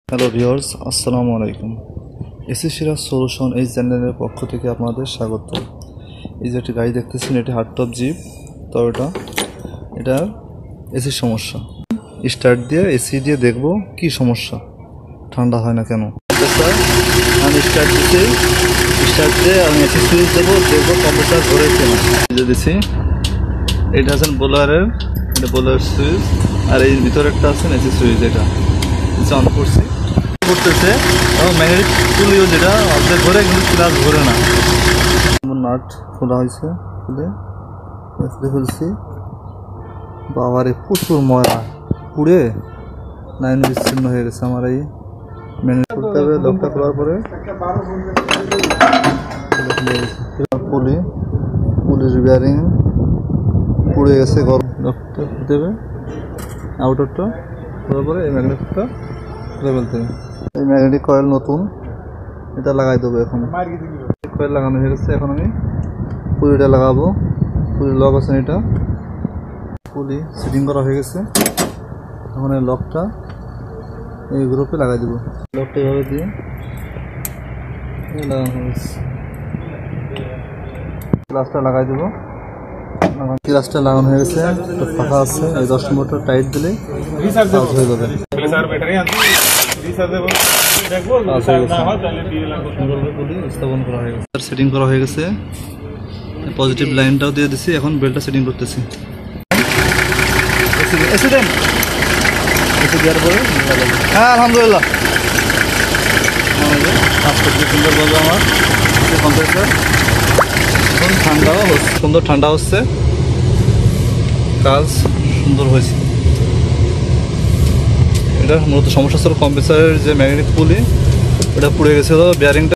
Hello viewers, আসসালামু আলাইকুম। AC Siraj solution এই চ্যানেলের পক্ষ থেকে আপনাদের স্বাগত। এই যে একটি গাড়ি দেখতেছেন, এটি হার্ডটপ জিপ টয়োটা। এটার এসির সমস্যা। স্টার্ট দিয়ে এসি দিয়ে দেখব কি সমস্যা, ঠান্ডা হয় না কেন। আমি স্টার্ট দিচ্ছি, স্টার্ট দিয়ে আমি এসি সুইচ দেবো, দেখবো কম্প্রেসার ধরে কেনা দিচ্ছি। এটা আছেন বোলারের, এটা বোলার সুইচ, আর এই ভিতরে একটা আছেন এসি সুইচ। এটা অন করছি করতেছে এবং ম্যাগনেটিক পুলিও যেটা অর্ধেক ঘরে কিন্তু ক্লাস ঘরে না। নাট খোলা হয়েছে, খুলে ফেলছি। বাবারে প্রচুর ময়লা পুড়ে লাইন বিচ্ছিন্ন হয়ে গেছে আমার। এই ম্যাগনেট খুলতে হবে, লকটা খোলার পরে পুলিশ বিয়ারিং পুড়ে গেছে। গরম লকটা খুলতে হবে, আউটারটা খোলার পরে এই ম্যাগনেটটা খুলে ফেলতে হবে। এই ম্যাগনেটিক কয়েল নতুন, এটা লাগাই দেবো। এখন কয়েল লাগানো হয়ে গেছে, এখন আমি পুলিটা লাগাবো। পুলি লক আছে, এটা পুলি সেটিং করা হয়ে গেছে। এখন এই লকটা এই গ্রুপে লাগাই দেবো। লকটা এভাবে দিয়ে লাগানো হয়ে গেছে। গ্লাসটা লাগাই দেবো। গ্লাসটা লাগানো হয়ে গেছে, ফাঁকা আছে। এই 10 নম্বরটা টাইট দিলে কাজ হয়ে যাবে। স্থাপন করা হয়ে গেছে, সেটিং করা হয়ে গেছে। পজিটিভ লাইনটাও দিয়ে দিছি। এখন বেলটা সেটিং করতেছি। দেওয়ার পরে হ্যাঁ, আলহামদুলিল্লাহ কাজ করতে সুন্দরভাবে আমার কম্প্রেসার। এখন ঠান্ডাও হচ্ছে, সুন্দর ঠান্ডা হচ্ছে, কাজ সুন্দর হয়েছে। এটা মূলত সমস্যা ছিল কম্প্রেসারের যে ম্যাগনেটিক পুলি, ওটা পুড়ে গেছিলো। বেয়ারিংটা